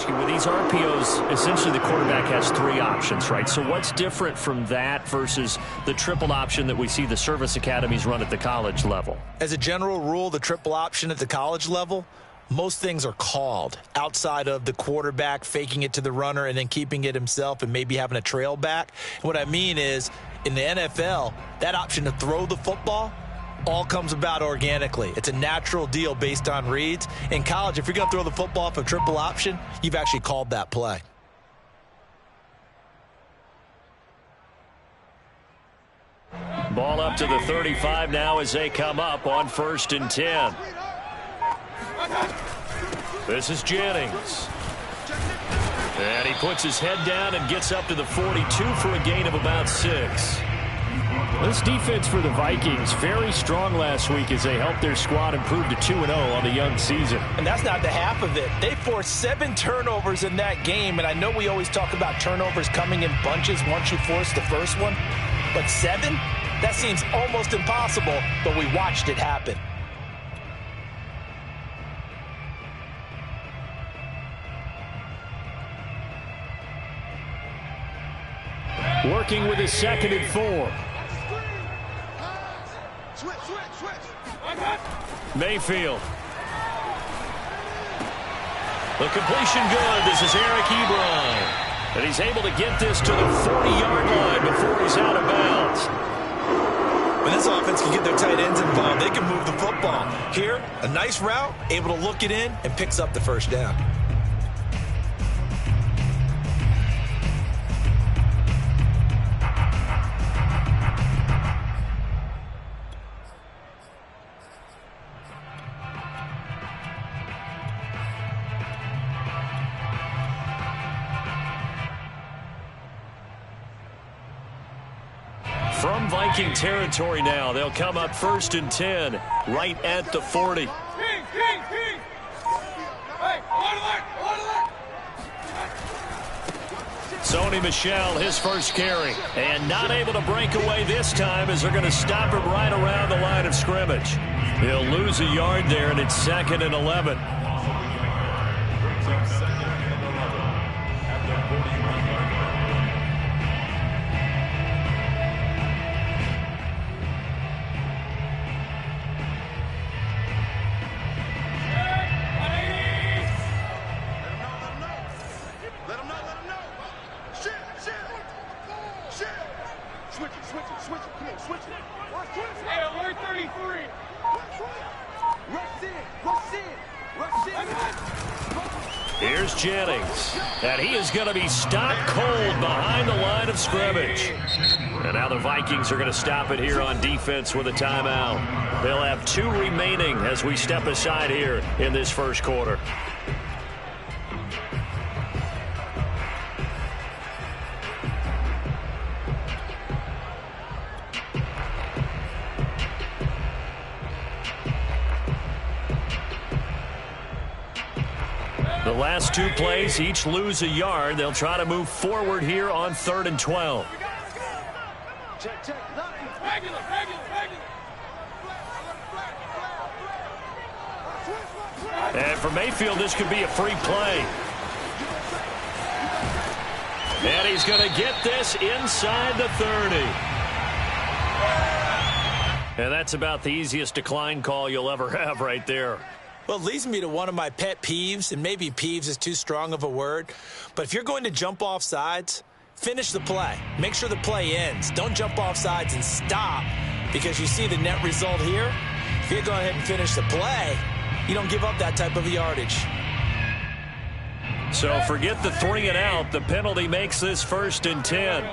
ask you, with these RPOs, essentially the quarterback has three options, right? So what's different from that versus the triple option that we see the service academies run at the college level? As a general rule, the triple option at the college level, most things are called outside of the quarterback faking it to the runner and then keeping it himself and maybe having a trail back. And what I mean is, in the NFL, that option to throw the football all comes about organically. It's a natural deal based on reads. In college, if you're going to throw the football off a triple option, you've actually called that play. Ball up to the 35 now as they come up on 1st and 10. This is Jennings. And he puts his head down and gets up to the 42 for a gain of about 6. This defense for the Vikings, very strong last week as they helped their squad improve to 2-0 on the young season. And that's not the half of it. They forced 7 turnovers in that game, and I know we always talk about turnovers coming in bunches once you force the first one, but 7? That seems almost impossible, but we watched it happen. Working with his 2nd and 4. Mayfield. The completion good. This is Eric Ebron. And he's able to get this to the 40-yard line before he's out of bounds. When this offense can get their tight ends involved, they can move the football. Here, a nice route, able to look it in, and picks up the first down. From Viking territory now, they'll come up 1st and 10, right at the 40. Sony Michel, his first carry, and not able to break away this time as they're going to stop him right around the line of scrimmage. He'll lose a yard there, and it's 2nd and 11. Here's Jennings, and he is going to be stopped cold behind the line of scrimmage. And now the Vikings are going to stop it here on defense with a timeout. They'll have 2 remaining as we step aside here in this first quarter. The last 2 plays, each lose a yard. They'll try to move forward here on 3rd and 12. And for Mayfield, this could be a free play. And he's going to get this inside the 30. And that's about the easiest decline call you'll ever have right there. Well, it leads me to one of my pet peeves, and maybe peeves is too strong of a word, but if you're going to jump off sides, finish the play. Make sure the play ends. Don't jump off sides and stop, because you see the net result here. If you go ahead and finish the play, you don't give up that type of yardage. So forget the 3 and out. The penalty makes this 1st and 10.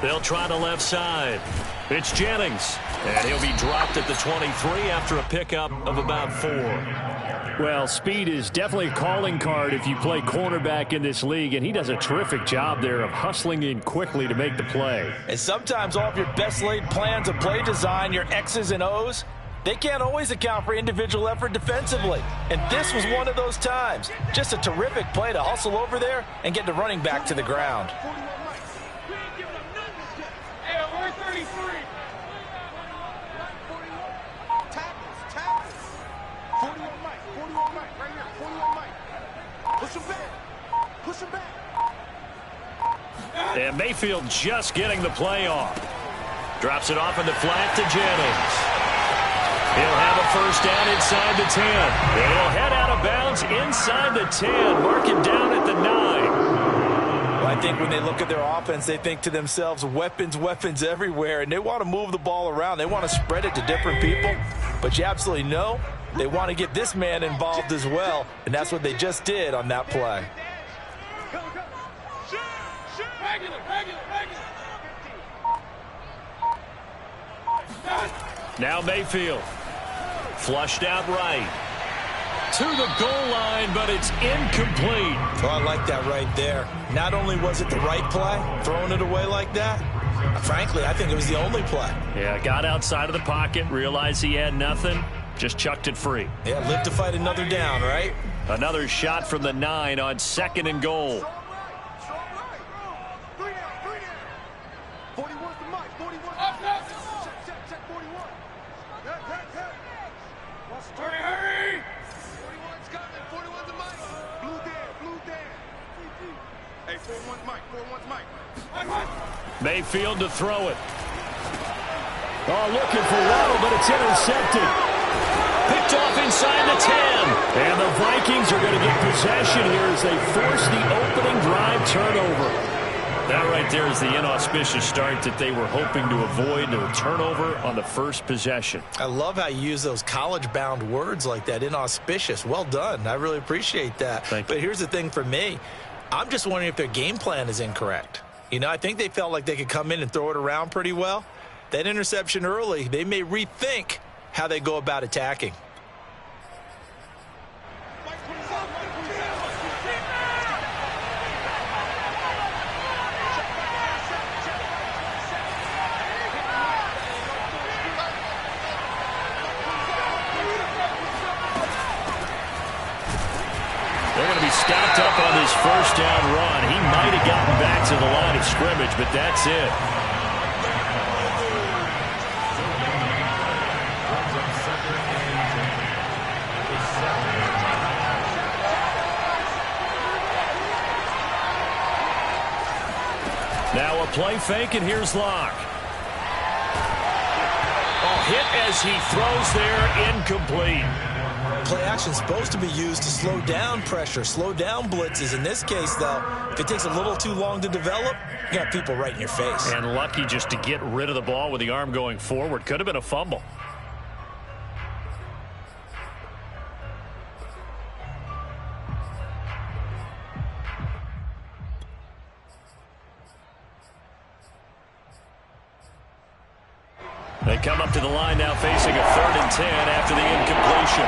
They'll try the left side. It's Jennings, and he'll be dropped at the 23 after a pickup of about 4. Well, speed is definitely a calling card if you play cornerback in this league, and he does a terrific job there of hustling in quickly to make the play. And sometimes all of your best laid plans of play design, your X's and O's, They can't always account for individual effort defensively, and this was one of those times. Just a terrific play to hustle over there and get the running back to the ground. And Mayfield just getting the play off. Drops it off in the flat to Jennings. He'll have a first down inside the 10. And he'll head out of bounds inside the 10. Mark it down at the 9. Well, I think when they look at their offense, they think to themselves, weapons, weapons everywhere. And they want to move the ball around. They want to spread it to different people. But you absolutely know they want to get this man involved as well. And that's what they just did on that play. Now Mayfield. Flushed out right. To the goal line, but it's incomplete. Oh, I like that right there. Not only was it the right play, throwing it away like that, frankly, I think it was the only play. Yeah, got outside of the pocket, realized he had nothing, just chucked it free. Yeah, live to fight another down, right? Another shot from the 9 on 2nd and goal. Mayfield to throw it. Oh, looking for Waddle, but it's intercepted. Picked off inside the 10. And the Vikings are going to get possession here as they force the opening drive turnover. That right there is the inauspicious start that they were hoping to avoid, a turnover on the first possession. I love how you use those college-bound words like that, inauspicious. Well done. I really appreciate that. Thank you. But here's the thing for me. I'm just wondering if their game plan is incorrect. You know, I think they felt like they could come in and throw it around pretty well. That interception early, they may rethink how they go about attacking. They're going to be stopped up on this first down run. He might have gotten back to the line of scrimmage, but that's it. Now a play fake, and here's Locke. Oh, hit as he throws there, incomplete. Play action is supposed to be used to slow down pressure, slow down blitzes. In this case, though, if it takes a little too long to develop, you got people right in your face. And lucky just to get rid of the ball with the arm going forward. Could have been a fumble. They come up to the line now facing a 3rd and 10 after the incompletion.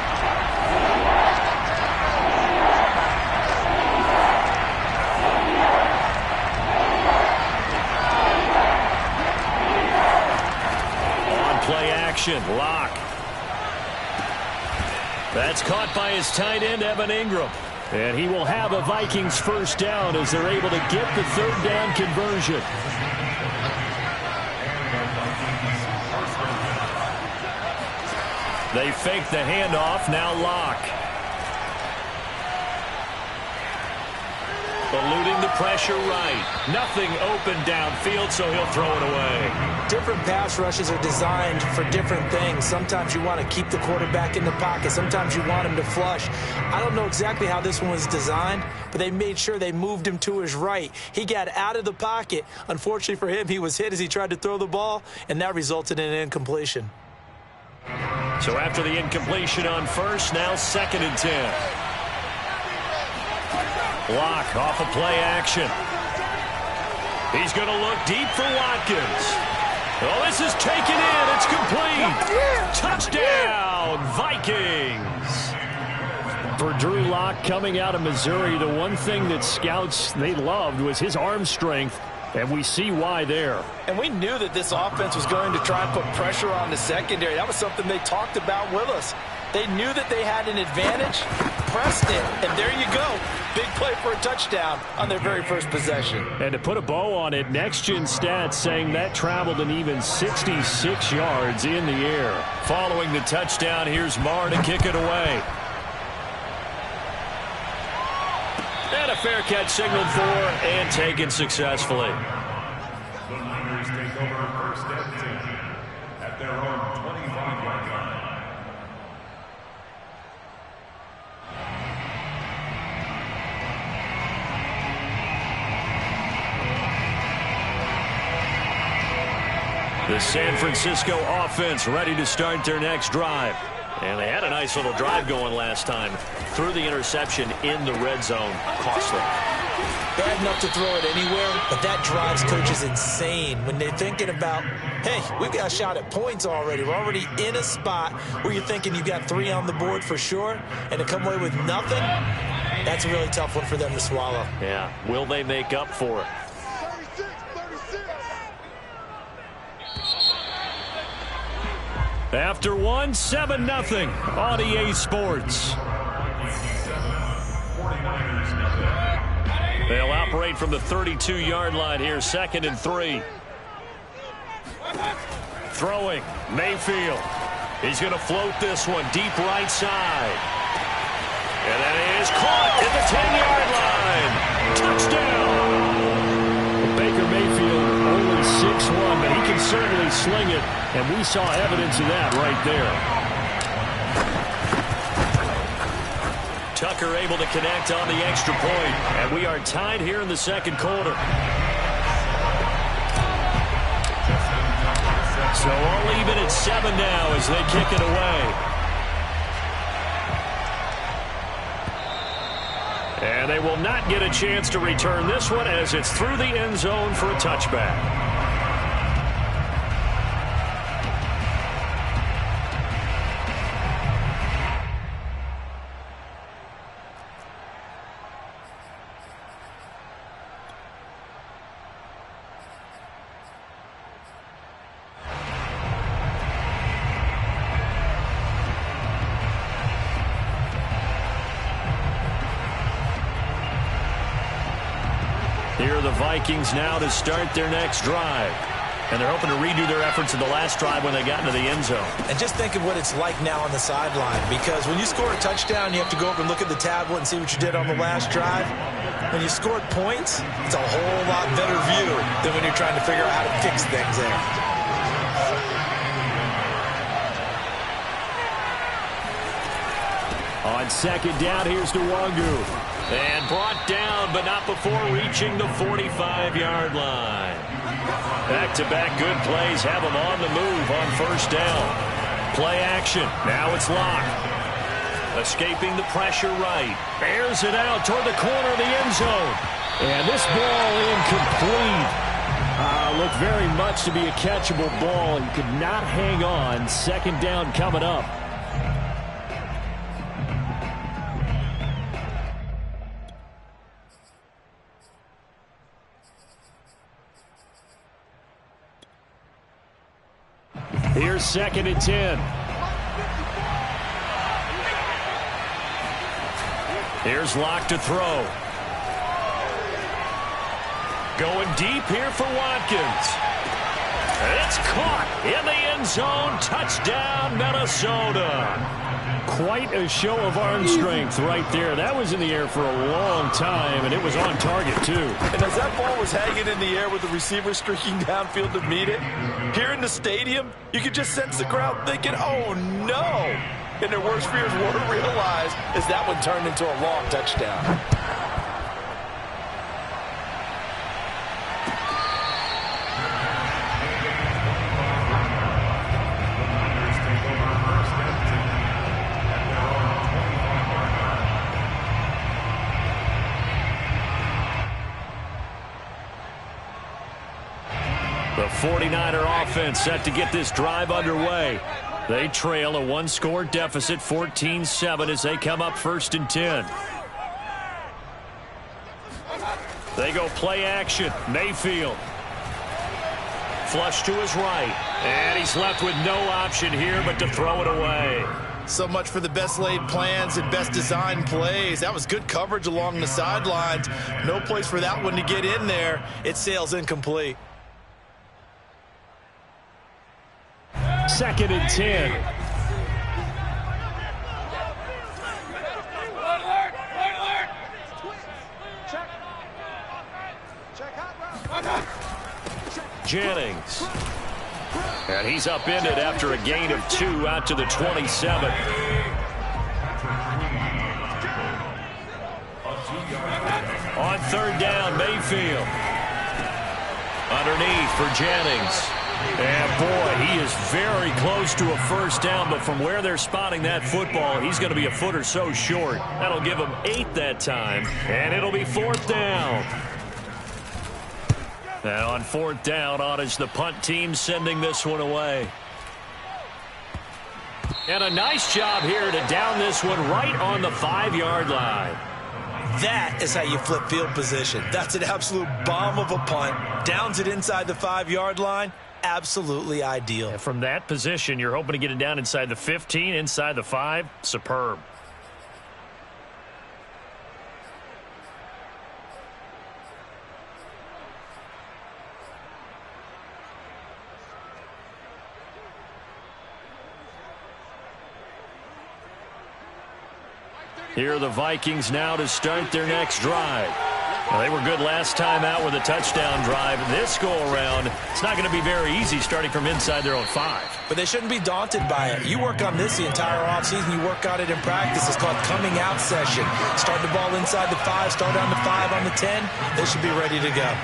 On play action, Locke. That's caught by his tight end, Evan Ingram. And he will have a Vikings first down as they're able to get the 3rd down conversion. They fake the handoff, now Locke. Eluding the pressure right. Nothing open downfield, so he'll throw it away. Different pass rushes are designed for different things. Sometimes you want to keep the quarterback in the pocket. Sometimes you want him to flush. I don't know exactly how this one was designed, but they made sure they moved him to his right. He got out of the pocket. Unfortunately for him, he was hit as he tried to throw the ball, and that resulted in an incompletion. So after the incompletion on first, now 2nd and 10. Locke off of play action. He's going to look deep for Watkins. Oh, this is taken in. It's complete. Touchdown, Vikings. For Drew Lock coming out of Missouri, the one thing that scouts they loved was his arm strength. And we see why there. And we knew that this offense was going to try and put pressure on the secondary. That was something they talked about with us. They knew that they had an advantage, pressed it, and there you go. Big play for a touchdown on their very first possession. And to put a bow on it, Next Gen Stats saying that traveled an even 66 yards in the air. Following the touchdown, here's Marr to kick it away. And a fair catch signaled for and taken successfully. The Niners take over first and 10 at their own 25-yard line. The San Francisco offense ready to start their next drive. And they had a nice little drive going last time. Threw the interception in the red zone. Costly. Bad enough to throw it anywhere, but that drives coaches insane when they're thinking about, hey, we've got a shot at points already. We're already in a spot where you're thinking you've got 3 on the board for sure, and to come away with nothing, that's a really tough one for them to swallow. Yeah. Will they make up for it? After one, 7-0 on EA Sports. They'll operate from the 32-yard line here, 2nd and 3. Throwing, Mayfield. He's going to float this one deep right side. And that is caught at the 10-yard line. Touchdown! Baker Mayfield only 6'1", but he can certainly sling it, and we saw evidence of that right there. Tucker able to connect on the extra point, and we are tied here in the second quarter. So all even at 7 now as they kick it away. And they will not get a chance to return this one as it's through the end zone for a touchback. Here are the Vikings now to start their next drive. And they're hoping to redo their efforts in the last drive when they got into the end zone. And just think of what it's like now on the sideline, because when you score a touchdown, you have to go over and look at the tablet and see what you did on the last drive. When you scored points, it's a whole lot better view than when you're trying to figure out how to fix things there. On second down, here's Nwangu. And brought down, but not before reaching the 45-yard line. Back-to-back good plays have them on the move on first down. Play action. Now it's locked. Escaping the pressure right. Airs it out toward the corner of the end zone. And this ball incomplete. Looked very much to be a catchable ball. He could not hang on. Second down coming up. Here's 2nd and 10. Here's Locke to throw. Going deep here for Watkins. It's caught in the end zone. Touchdown, Minnesota. Quite a show of arm strength right there. That was in the air for a long time, and it was on target, too. And as that ball was hanging in the air with the receiver streaking downfield to meet it, here in the stadium, you could just sense the crowd thinking, oh, no. And their worst fears were realized as that one turned into a long touchdown. The 49er offense set to get this drive underway. They trail a one-score deficit, 14-7, as they come up 1st and 10. They go play action. Mayfield. Flush to his right. And he's left with no option here but to throw it away. So much for the best laid plans and best designed plays. That was good coverage along the sidelines. No place for that one to get in there. It sails incomplete. 2nd and 10. Jennings. And he's upended after a gain of 2 out to the 27. On 3rd down, Mayfield. Underneath for Jennings. And boy, he is very close to a first down, but from where they're spotting that football, he's going to be a foot or so short. That'll give him 8 that time, and it'll be 4th down. And on 4th down, on is the punt team sending this one away. And a nice job here to down this one right on the 5-yard line. That is how you flip field position. That's an absolute bomb of a punt. Downs it inside the 5-yard line. Absolutely ideal. And from that position, you're hoping to get it down inside the 15, inside the 5. Superb. Here are the Vikings now to start their next drive. Well, they were good last time out with a touchdown drive. This go-around, it's not going to be very easy starting from inside their own 5. But they shouldn't be daunted by it. You work on this the entire offseason. You work on it in practice. It's called coming out session. Start the ball inside the 5, start on the 5, on the 10. They should be ready to go.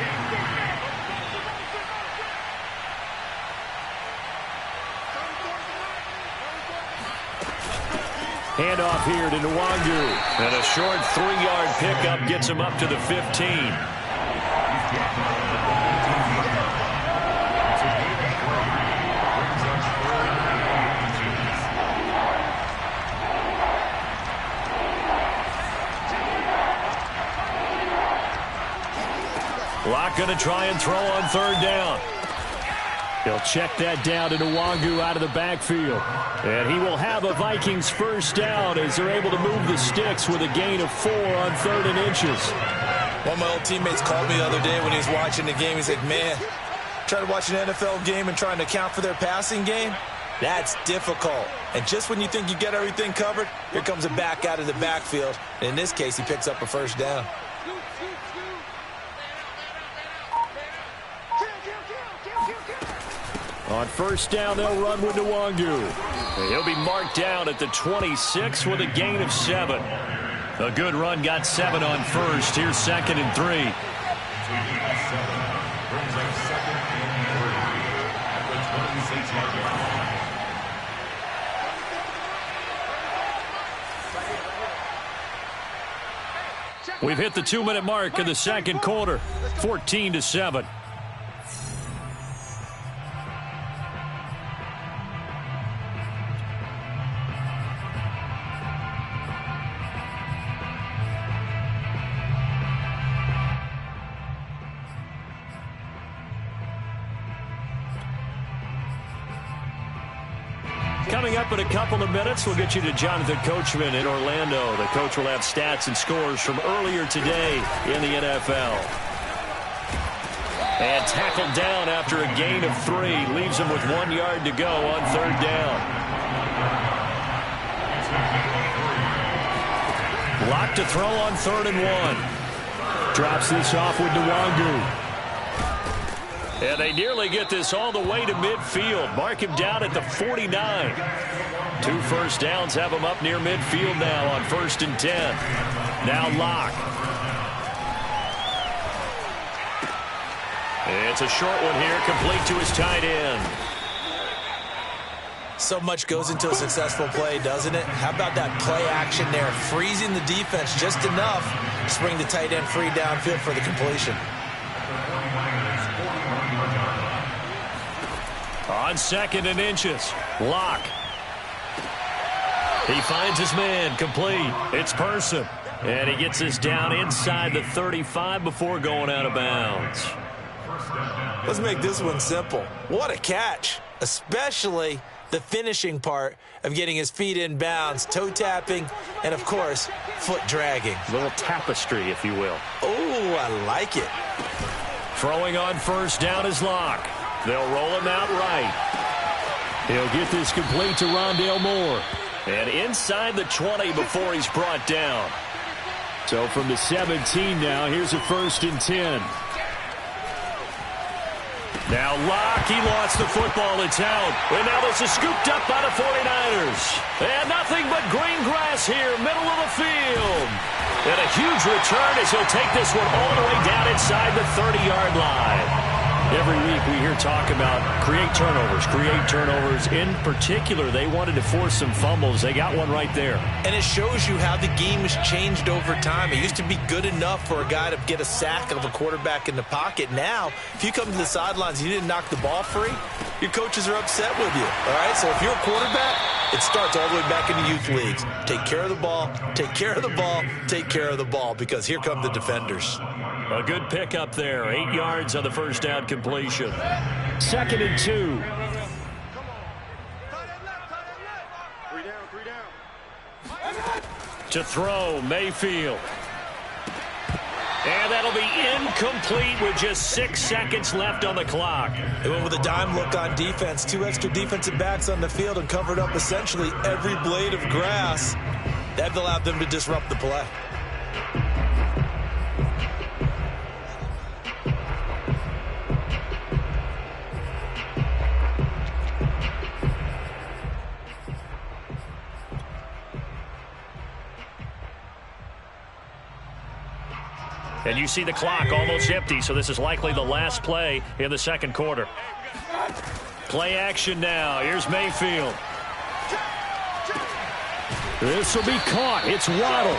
Handoff here to Nwangu. And a short 3-yard pickup gets him up to the 15. Locke going to try and throw on 3rd down. He'll check that down to Nwangu out of the backfield. And he will have a Vikings first down as they're able to move the sticks with a gain of 4 on 3rd and inches. One of my old teammates called me the other day when he was watching the game. He said, man, trying to watch an NFL game and trying to account for their passing game, that's difficult. And just when you think you get everything covered, here comes a back out of the backfield. And in this case, he picks up a first down. On 1st down, they'll run with Nwangu. He'll be marked down at the 26 with a gain of 7. A good run got 7 on 1st. Here's 2nd and 3. We've hit the 2-minute mark of the 2nd quarter. 14-7. Coming up in a couple of minutes, we'll get you to Jonathan Coachman in Orlando. The coach will have stats and scores from earlier today in the NFL. And tackled down after a gain of 3. Leaves him with 1 yard to go on 3rd down. Locked to throw on 3rd and 1. Drops this off with Nwangu. And they nearly get this all the way to midfield. Mark him down at the 49. 2 first downs have him up near midfield now on 1st and 10. Now Locke. It's a short one here, complete to his tight end. So much goes into a successful play, doesn't it? How about that play action there? Freezing the defense just enough to bring the tight end free downfield for the completion. On 2nd and inches, Locke. He finds his man, complete. It's Person. And he gets us down inside the 35 before going out of bounds. Let's make this one simple. What a catch, especially the finishing part of getting his feet in bounds, toe tapping, and, of course, foot dragging. A little tapestry, if you will. Oh, I like it. Throwing on first down is Locke. They'll roll him out right. He'll get this complete to Rondale Moore. And inside the 20 before he's brought down. So from the 17 now, here's a 1st and 10. Now Locke, he lost the football, it's out. And now this is scooped up by the 49ers. And nothing but green grass here, middle of the field. And a huge return as he'll take this one all the way down inside the 30-yard line. Every week we hear talk about create turnovers. In particular, they wanted to force some fumbles. They got one right there. And it shows you how the game has changed over time. It used to be good enough for a guy to get a sack of a quarterback in the pocket. Now, if you come to the sidelines and you didn't knock the ball free, your coaches are upset with you. All right, so if you're a quarterback, it starts all the way back in the youth leagues. Take care of the ball, take care of the ball, take care of the ball, because here come the defenders. A good pickup there. 8 yards on the first down completion. 2nd and 2. To throw, Mayfield. And that'll be incomplete with just 6 seconds left on the clock. They went with a dime look on defense. 2 extra defensive backs on the field and covered up essentially every blade of grass. That allowed them to disrupt the play. And you see the clock almost empty, so this is likely the last play in the second quarter. Play action now. Here's Mayfield. This will be caught. It's Waddle.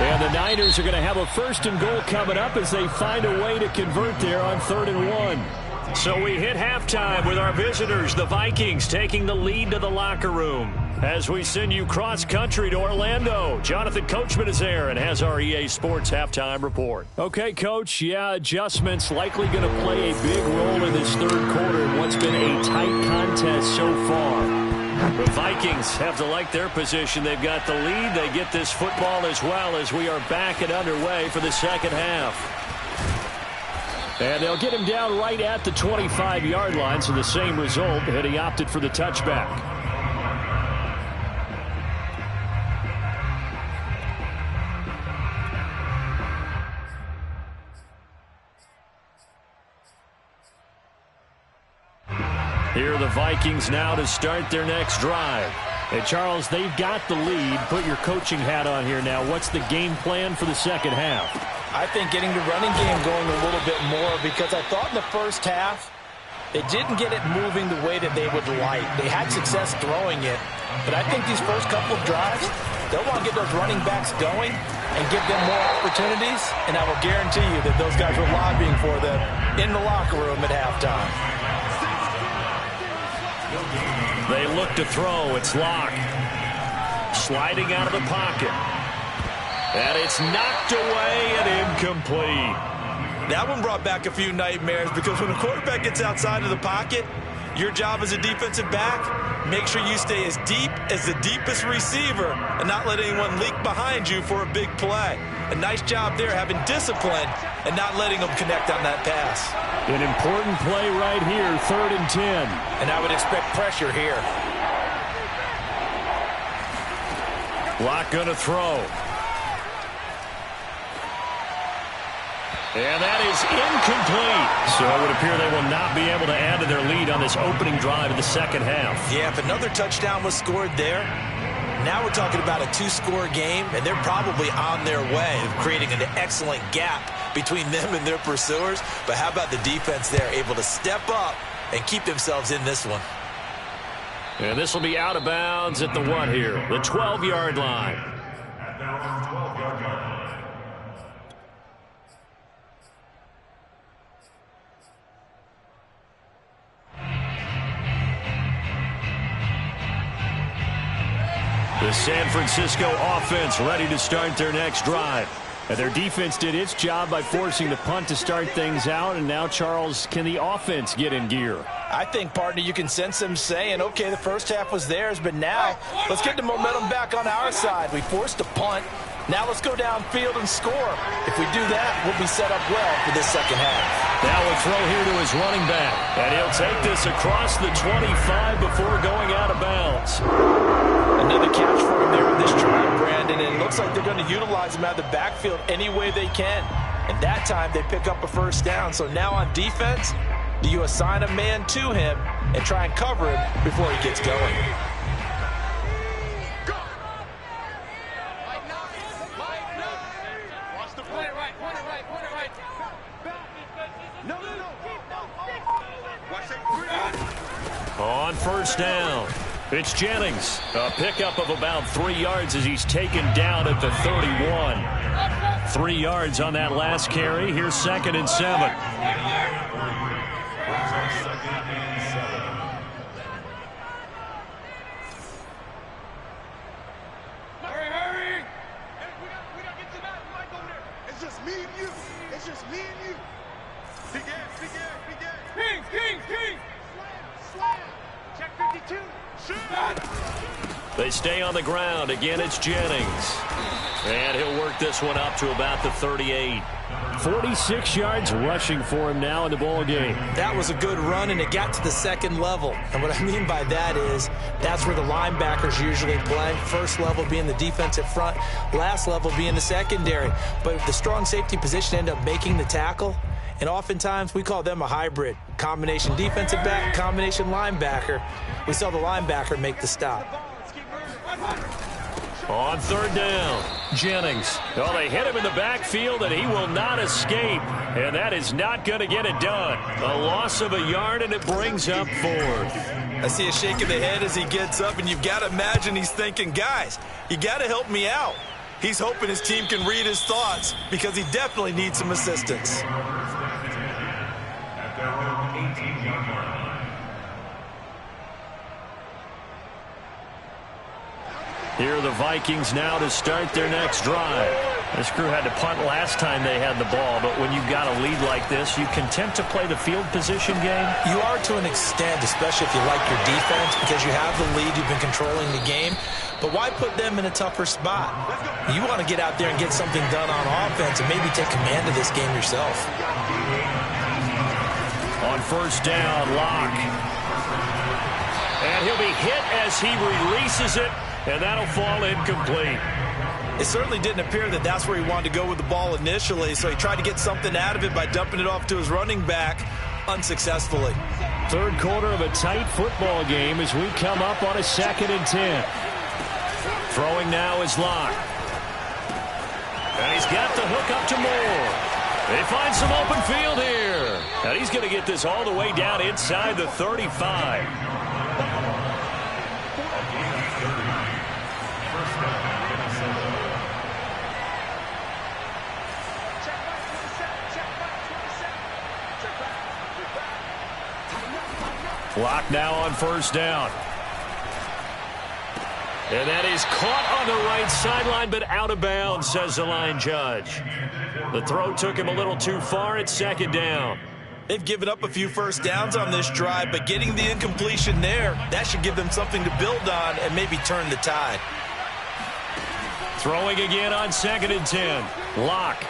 And the Niners are going to have a 1st and goal coming up as they find a way to convert there on 3rd and 1. So we hit halftime with our visitors, the Vikings, taking the lead to the locker room. As we send you cross-country to Orlando, Jonathan Coachman is there and has our EA Sports halftime report. Okay, Coach. Yeah, adjustments likely going to play a big role in this 3rd quarter in what's been a tight contest so far. The Vikings have to like their position. They've got the lead. They get this football as well as we are back and underway for the second half. And they'll get him down right at the 25-yard line, so the same result, and he opted for the touchback. Here are the Vikings now to start their next drive. Hey, Charles, they've got the lead. Put your coaching hat on here now. What's the game plan for the second half? I think getting the running game going a little bit more, because I thought in the first half they didn't get it moving the way that they would like. They had success throwing it, but I think these first couple of drives, they'll want to get those running backs going and give them more opportunities, and I will guarantee you that those guys were lobbying for them in the locker room at halftime. They look to throw. It's Locke. Sliding out of the pocket. And it's knocked away and incomplete. That one brought back a few nightmares, because when a quarterback gets outside of the pocket, your job as a defensive back, make sure you stay as deep as the deepest receiver and not let anyone leak behind you for a big play. A nice job there, having discipline and not letting them connect on that pass. An important play right here, 3rd and 10. And I would expect pressure here. Locke going to throw. And that is incomplete. So it would appear they will not be able to add to their lead on this opening drive of the second half. Yeah, if another touchdown was scored there, now we're talking about a 2-score game, and they're probably on their way of creating an excellent gap between them and their pursuers. But how about the defense there, able to step up and keep themselves in this one? And this will be out of bounds at the what here? The 12-yard line. At their own 12-yard line. The San Francisco offense ready to start their next drive. And their defense did its job by forcing the punt to start things out. And now, Charles, can the offense get in gear? I think, partner, you can sense them saying, okay, the first half was theirs, but now let's get the momentum back on our side. We forced a punt. Now let's go downfield and score. If we do that, we'll be set up well for this second half. Now a throw here to his running back. And he'll take this across the 25 before going out of bounds. Another catch for him there on this drive, Brandon, and it looks like they're going to utilize him out of the backfield any way they can. And that time they pick up a first down. So now on defense, do you assign a man to him and try and cover him before he gets going? On first down, it's Jennings. A pickup of about 3 yards as he's taken down at the 31. 3 yards on that last carry. Here's 2nd and 7. Hurry! We gotta get to that mic over there. It's just me and you. It's just me and you. Big ass, big ass, big ass. King! Slam! Check 52. Shoot! They stay on the ground. Again, it's Jennings. And he'll work this one up to about the 38. 46 yards rushing for him now in the ball game. That was a good run, and it got to the second level. And what I mean by that is that's where the linebackers usually play. First level being the defensive front, last level being the secondary. But if the strong safety position end up making the tackle, and oftentimes we call them a hybrid. Combination defensive back, combination linebacker. We saw the linebacker make the stop. On third down, Jennings. Oh, they hit him in the backfield, and he will not escape. And that is not going to get it done. A loss of a yard, and it brings up 4th. I see a shake of the head as he gets up, and you've got to imagine he's thinking, guys, you got to help me out. He's hoping his team can read his thoughts because he definitely needs some assistance. At their own 18-yard line. Here are the Vikings now to start their next drive. This crew had to punt last time they had the ball, but when you've got a lead like this, you content to play the field position game? You are to an extent, especially if you like your defense, because you have the lead, you've been controlling the game. But why put them in a tougher spot? You want to get out there and get something done on offense and maybe take command of this game yourself. On first down, Locke. And he'll be hit as he releases it, and that'll fall incomplete. It certainly didn't appear that that's where he wanted to go with the ball initially, so he tried to get something out of it by dumping it off to his running back unsuccessfully. Third quarter of a tight football game as we come up on a 2nd and 10. Throwing now is Locke. And he's got the hook up to Moore. They find some open field here. And he's going to get this all the way down inside the 35. Locke now on first down. And that is caught on the right sideline, but out of bounds, says the line judge. The throw took him a little too far. It's 2nd down. They've given up a few first downs on this drive, but getting the incompletion there, that should give them something to build on and maybe turn the tide. Throwing again on 2nd and 10. Locke.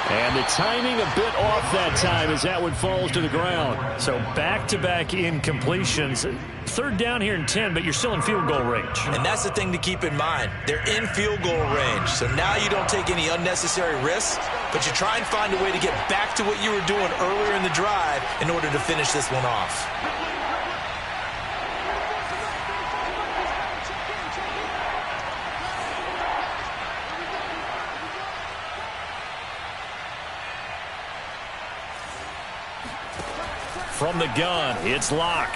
And the timing a bit off that time as that one falls to the ground. So back-to-back incompletions. Third down here in 10, but you're still in field goal range. And that's the thing to keep in mind. They're in field goal range. So now you don't take any unnecessary risks, but you try and find a way to get back to what you were doing earlier in the drive in order to finish this one off. From the gun, it's Locke.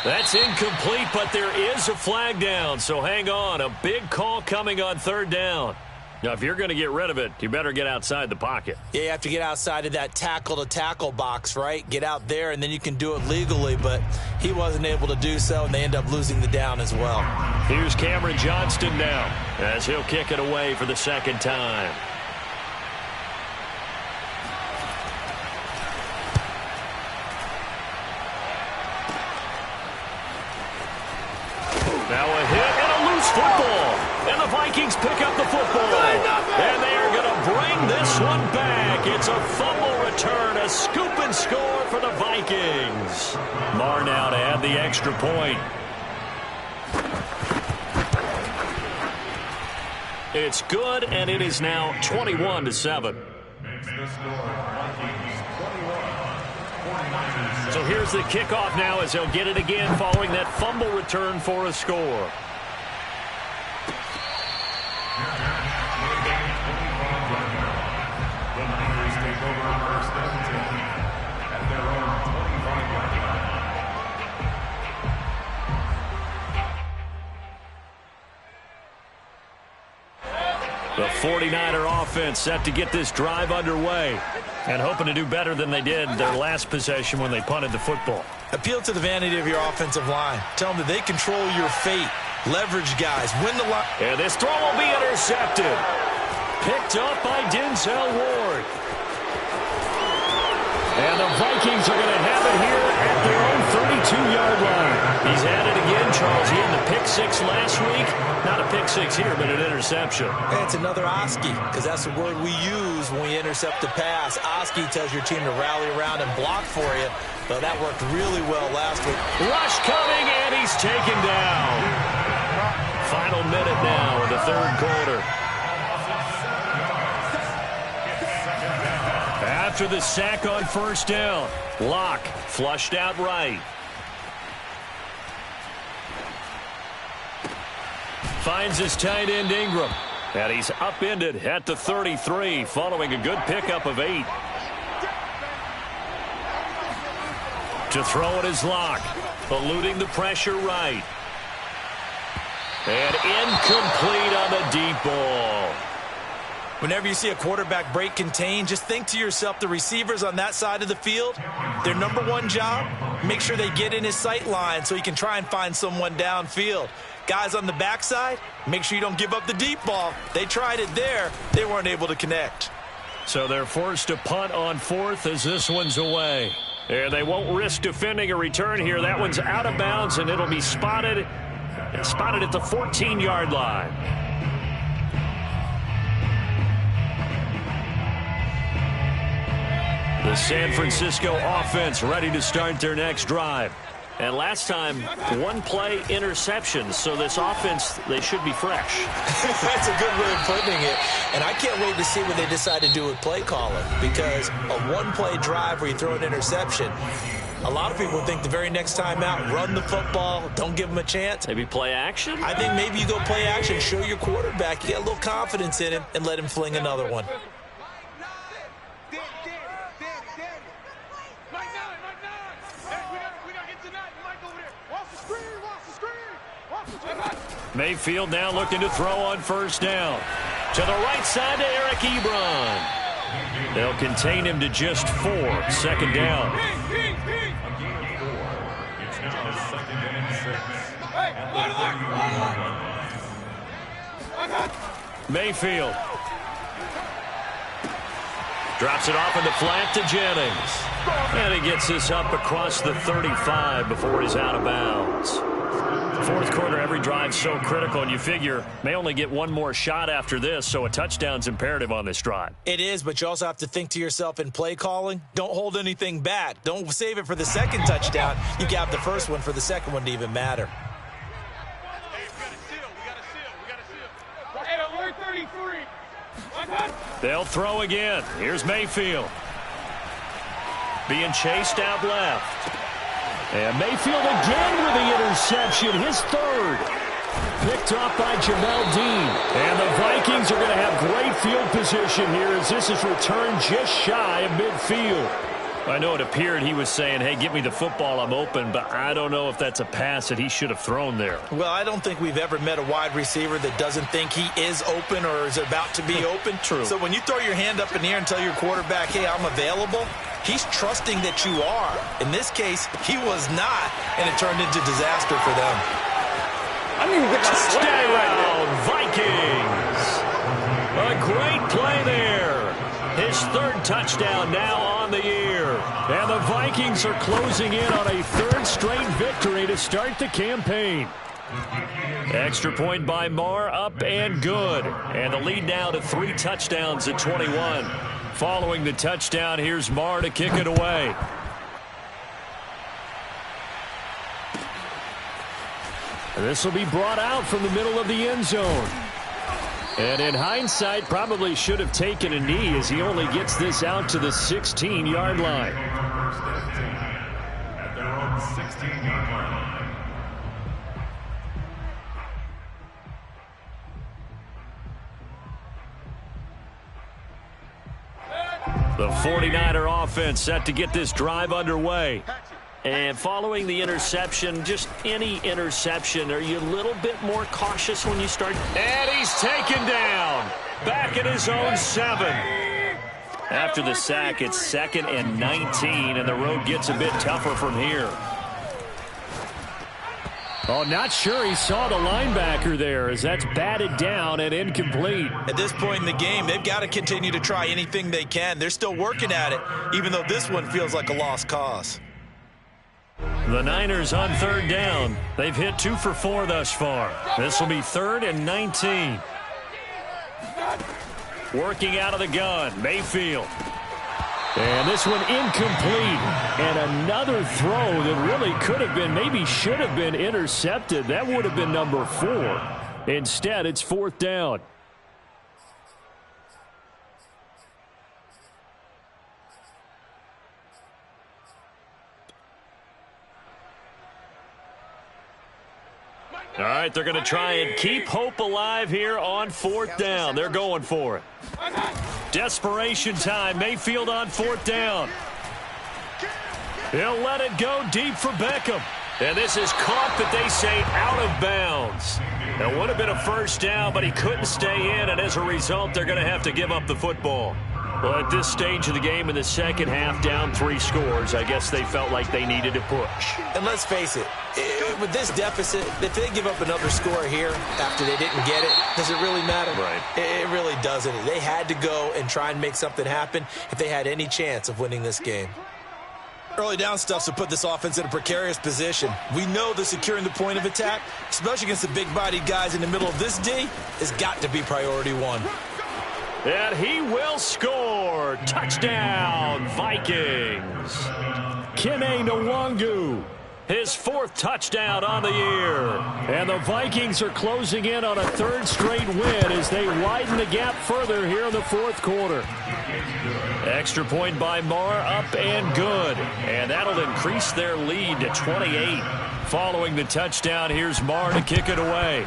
That's incomplete, but there is a flag down, so hang on. A big call coming on third down. Now, if you're going to get rid of it, you better get outside the pocket. Yeah, you have to get outside of that tackle-to-tackle box, right? Get out there, and then you can do it legally, but he wasn't able to do so, and they end up losing the down as well. Here's Cameron Johnston now as he'll kick it away for the second time. Now a hit and a loose football. And the Vikings pick up the football. And they are going to bring this one back. It's a fumble return, a scoop and score for the Vikings. Marr now to add the extra point. It's good, and it is now 21-7. So here's the kickoff now as they'll get it again following that fumble return for a score. The 49er offense set to get this drive underway and hoping to do better than they did their last possession when they punted the football. Appeal to the vanity of your offensive line. Tell them that they control your fate. Leverage guys. Win the line. And this throw will be intercepted. Picked up by Denzel Ward. And the Vikings are going to have it here at their own 32-yard line. He's at it again, Charles. He had the pick six last week. Not a pick six here, but an interception. And it's another Oski, because that's the word we use when we intercept a pass. Oski tells your team to rally around and block for you. But that worked really well last week. Rush coming, and he's taken down. Final minute now in the third quarter. After the sack on first down, Locke flushed out right. Finds his tight end Ingram. And he's upended at the 33 following a good pickup of 8. To throw it is Locke. Eluding the pressure right. And incomplete on the deep ball. Whenever you see a quarterback break contain, just think to yourself, the receivers on that side of the field, their number one job, make sure they get in his sight line so he can try and find someone downfield. Guys on the backside, make sure you don't give up the deep ball. They tried it there. They weren't able to connect. So they're forced to punt on fourth as this one's away. And they won't risk defending a return here. That one's out of bounds, and it'll be spotted at the 14-yard line. The San Francisco offense ready to start their next drive. And last time, one-play interception. So this offense, they should be fresh. That's a good way of putting it. And I can't wait to see what they decide to do with play calling. Because a one-play drive where you throw an interception, a lot of people think the very next time out, run the football, don't give them a chance. Maybe play action? I think maybe you go play action, show your quarterback, you get a little confidence in him, and let him fling another one. Mayfield now looking to throw on first down. To the right side to Eric Ebron. They'll contain him to just 4. Second down. Mayfield. Drops it off in the flat to Jennings. And he gets this up across the 35 before he's out of bounds. Fourth quarter, every drive so critical, and you figure may only get one more shot after this, so a touchdown's imperative on this drive. It is, but you also have to think to yourself in play calling, don't hold anything back. Don't save it for the second touchdown. You got the first one for the second one to even matter. Hey, we got to seal. Hey, alert 33. They'll throw again. Here's Mayfield. Being chased out left. And Mayfield again with the interception, his third. Picked off by Jamel Dean. And the Vikings are going to have great field position here as this is returned just shy of midfield. I know it appeared he was saying, hey, give me the football, I'm open, but I don't know if that's a pass that he should have thrown there. Well, I don't think we've ever met a wide receiver that doesn't think he is open or is about to be open. True. So when you throw your hand up in the air and tell your quarterback, hey, I'm available, he's trusting that you are. In this case, he was not, and it turned into disaster for them. I need to get my swag right now. Vikings! A great play there. His third touchdown now on the year. And the Vikings are closing in on a third straight victory to start the campaign. Extra point by Marr, up and good. And the lead now to 3 touchdowns at 21. Following the touchdown, here's Marr to kick it away. And this will be brought out from the middle of the end zone. And in hindsight, probably should have taken a knee as he only gets this out to the 16-yard line. At their own 16-yard line. The 49er offense set to get this drive underway. And following the interception, just any interception, are you a little bit more cautious when you start? And he's taken down. Back at his own 7. After the sack, it's 2nd and 19, and the road gets a bit tougher from here. Oh, not sure he saw the linebacker there as that's batted down and incomplete. At this point in the game, they've got to continue to try anything they can. They're still working at it, even though this one feels like a lost cause. The Niners on 3rd down. They've hit 2 for 4 thus far. This will be 3rd and 19. Working out of the gun, Mayfield. And this one incomplete. And another throw that really could have been, maybe should have been intercepted. That would have been number 4. Instead, it's 4th down. All right, they're going to try and keep hope alive here on 4th down. They're going for it. Desperation time. Mayfield on 4th down. He'll let it go deep for Beckham. And this is caught, but they say out of bounds. It would have been a first down, but he couldn't stay in, and as a result, they're going to have to give up the football. Well, at this stage of the game in the second half, down 3 scores, I guess they felt like they needed to push. And let's face it, with this deficit, if they give up another score here after they didn't get it, does it really matter? Right. It really doesn't. They had to go and try and make something happen if they had any chance of winning this game. Early down stuff to put this offense in a precarious position. We know that securing the point of attack, especially against the big-bodied guys in the middle of this D, has got to be priority 1. And he will score. Touchdown, Vikings. Kene Nwangu, his 4th touchdown on the year. And the Vikings are closing in on a 3rd straight win as they widen the gap further here in the 4th quarter. Extra point by Marr, up and good. And that'll increase their lead to 28. Following the touchdown, here's Marr to kick it away.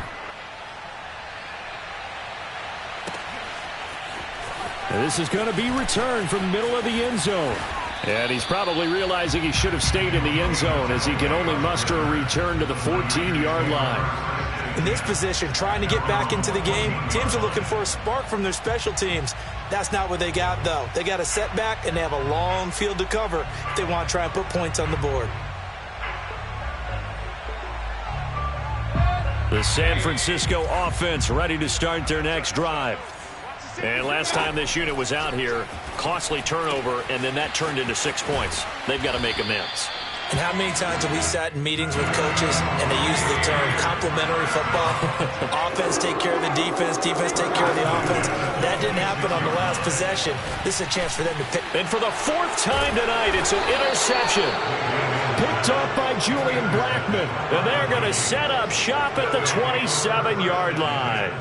This is going to be returned from the middle of the end zone. And he's probably realizing he should have stayed in the end zone as he can only muster a return to the 14-yard line. In this position, trying to get back into the game, teams are looking for a spark from their special teams. That's not what they got, though. They got a setback, and they have a long field to cover if they want to try and put points on the board. The San Francisco offense ready to start their next drive. And last time this unit was out here, costly turnover, and then that turned into 6 points. They've got to make amends. And how many times have we sat in meetings with coaches and they use the term complementary football? Offense take care of the defense, defense take care of the offense. That didn't happen on the last possession. This is a chance for them to pick. And for the 4th time tonight, it's an interception. Picked up by Julian Blackmon. And they're going to set up shop at the 27-yard line.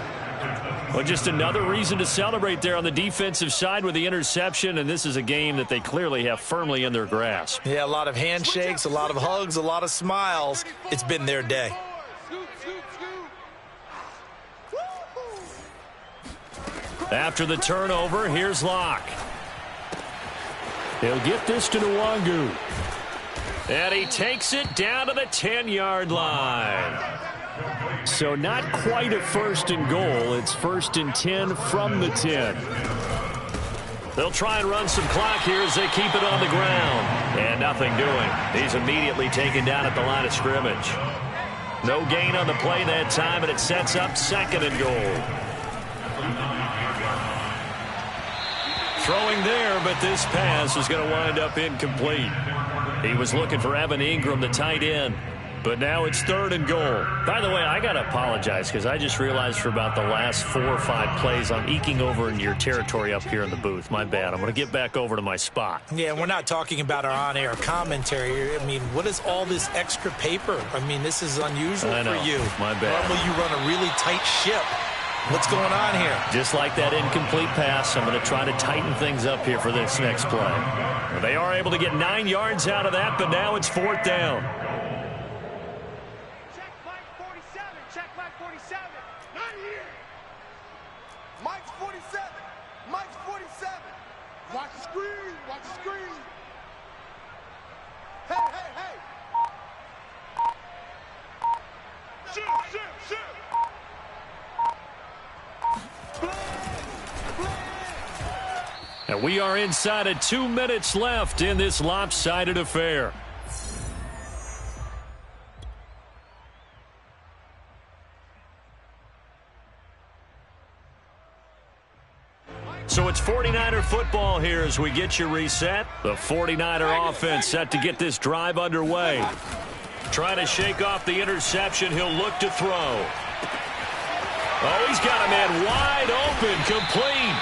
Well, just another reason to celebrate there on the defensive side with the interception, and this is a game that they clearly have firmly in their grasp. Yeah, a lot of handshakes, a lot of hugs, a lot of smiles. It's been their day. After the turnover, here's Locke. He'll get this to Nwangu. And he takes it down to the 10-yard line. So not quite a first and goal. It's 1st and 10 from the 10. They'll try and run some clock here as they keep it on the ground. And nothing doing. He's immediately taken down at the line of scrimmage. No gain on the play that time, and it sets up 2nd and goal. Throwing there, but this pass is going to wind up incomplete. He was looking for Evan Ingram, the tight end. But now it's 3rd and goal. By the way, I got to apologize because I just realized for about the last 4 or 5 plays I'm eking over into your territory up here in the booth. My bad. I'm going to get back over to my spot. Yeah, we're not talking about our on-air commentary. I mean, what is all this extra paper? I mean, this is unusual for you. My bad. Normally you run a really tight ship. What's going on here? Just like that incomplete pass, I'm going to try to tighten things up here for this next play. They are able to get 9 yards out of that, but now it's 4th down. Check Mike 47. Check Mike 47. Not here. Mike's 47. Mike's 47. Watch the screen. Watch the screen. Hey, hey, hey. Shoot, shoot, shoot. And we are inside of 2 minutes left in this lopsided affair. So it's 49er football here as we get you reset. The 49er offense set to get this drive underway. Trying to shake off the interception. He'll look to throw. Oh, he's got a man wide open, complete.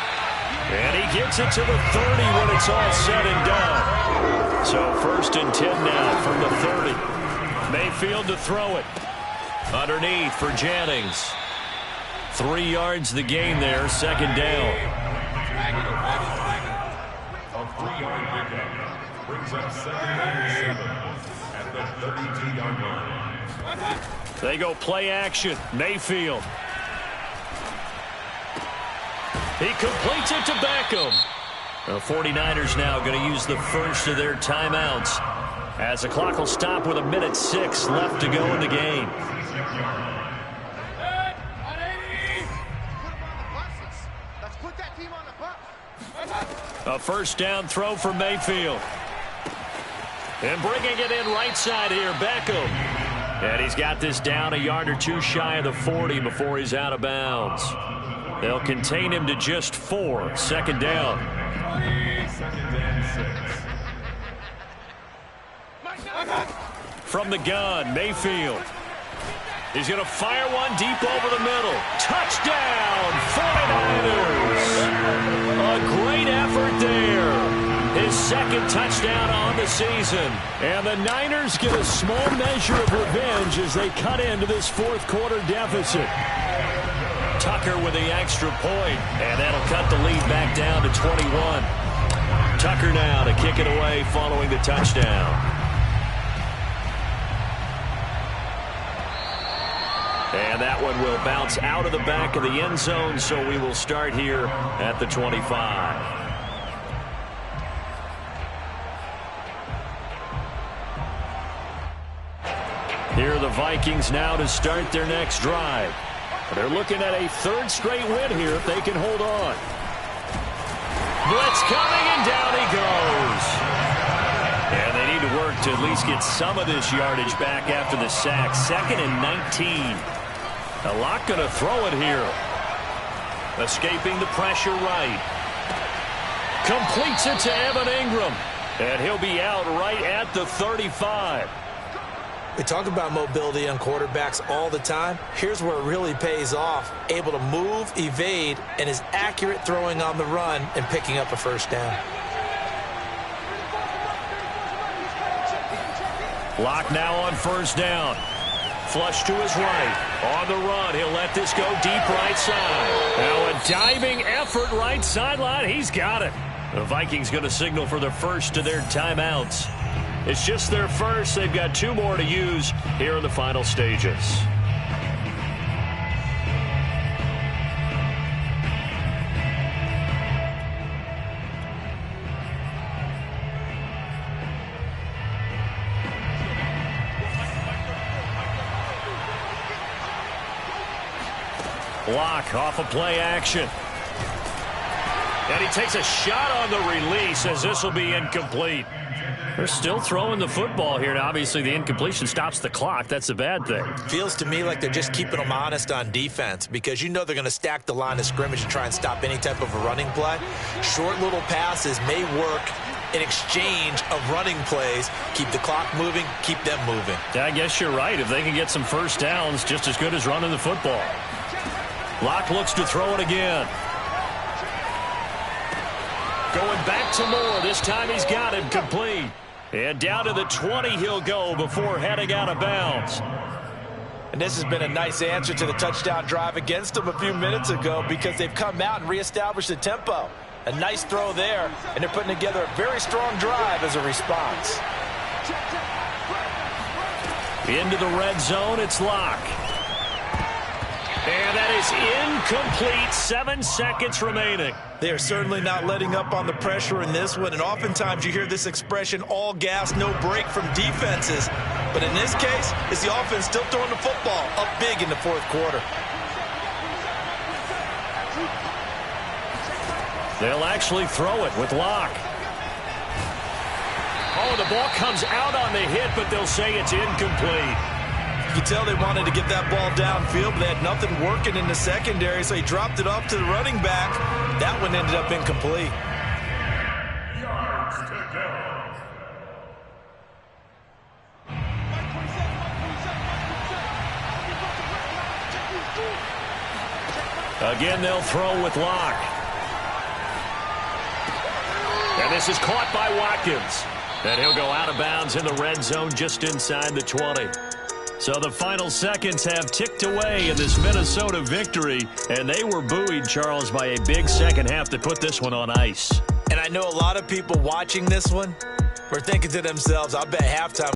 And he gets it to the 30 when it's all said and done. So 1st and 10 now from the 30. Mayfield to throw it. Underneath for Jennings. 3 yards the gain there, 2nd down. A 3-yard pickup brings up 2nd and 7 at the 32-yard line. They go play action. Mayfield. He completes it to Beckham. The 49ers now going to use the first of their timeouts as the clock will stop with 1:06 left to go in the game. Let's put that team on the bus. A 1st down throw for Mayfield. And bringing it in right side here, Beckham. And he's got this down a yard or 2 shy of the 40 before he's out of bounds. They'll contain him to just 4. 2nd down. 2nd and 6. From the gun, Mayfield. He's going to fire one deep over the middle. Touchdown, 49ers. A great effort there. His 2nd touchdown on the season. And the Niners get a small measure of revenge as they cut into this 4th quarter deficit. Tucker with the extra point, and that'll cut the lead back down to 21. Tucker now to kick it away following the touchdown. And that one will bounce out of the back of the end zone, so we will start here at the 25. Here are the Vikings now to start their next drive. They're looking at a 3rd straight win here if they can hold on. Blitz coming, and down he goes. And they need to work to at least get some of this yardage back after the sack. 2nd and 19. A lot going to throw it here. Escaping the pressure right. Completes it to Evan Ingram. And he'll be out right at the 35. We talk about mobility on quarterbacks all the time. Here's where it really pays off. Able to move, evade, and is accurate throwing on the run and picking up a 1st down. Lock now on 1st down. Flush to his right. On the run, he'll let this go deep right side. Now a diving effort right sideline. He's got it. The Vikings going to signal for the first of their timeouts. It's just their first. They've got 2 more to use here in the final stages. Locke off of play action. And he takes a shot on the release as this will be incomplete. They're still throwing the football here. Now, obviously, the incompletion stops the clock. That's a bad thing. Feels to me like they're just keeping them honest on defense because you know they're going to stack the line of scrimmage and try and stop any type of a running play. Short little passes may work in exchange of running plays. Keep the clock moving, keep them moving. Yeah, I guess you're right. If they can get some first downs, just as good as running the football. Locke looks to throw it again. Going back to Moore. This time he's got it complete. And down to the 20 he'll go before heading out of bounds. And this has been a nice answer to the touchdown drive against them a few minutes ago because they've come out and reestablished the tempo. A nice throw there, and they're putting together a very strong drive as a response. Into the red zone, it's Locke. And that is incomplete. 7 seconds remaining. They are certainly not letting up on the pressure in this one, and oftentimes you hear this expression, all gas, no break from defenses. But in this case, it's the offense still throwing the football up big in the fourth quarter. They'll actually throw it with Locke. Oh, the ball comes out on the hit, but they'll say it's incomplete. You can tell they wanted to get that ball downfield, but they had nothing working in the secondary, so he dropped it off to the running back. That one ended up incomplete. Yards to go. Again, they'll throw with Locke. And this is caught by Watkins. And he'll go out of bounds in the red zone just inside the 20. So the final seconds have ticked away in this Minnesota victory. And they were buoyed, Charles, by a big second half that put this one on ice. And I know a lot of people watching this one were thinking to themselves, I bet halftime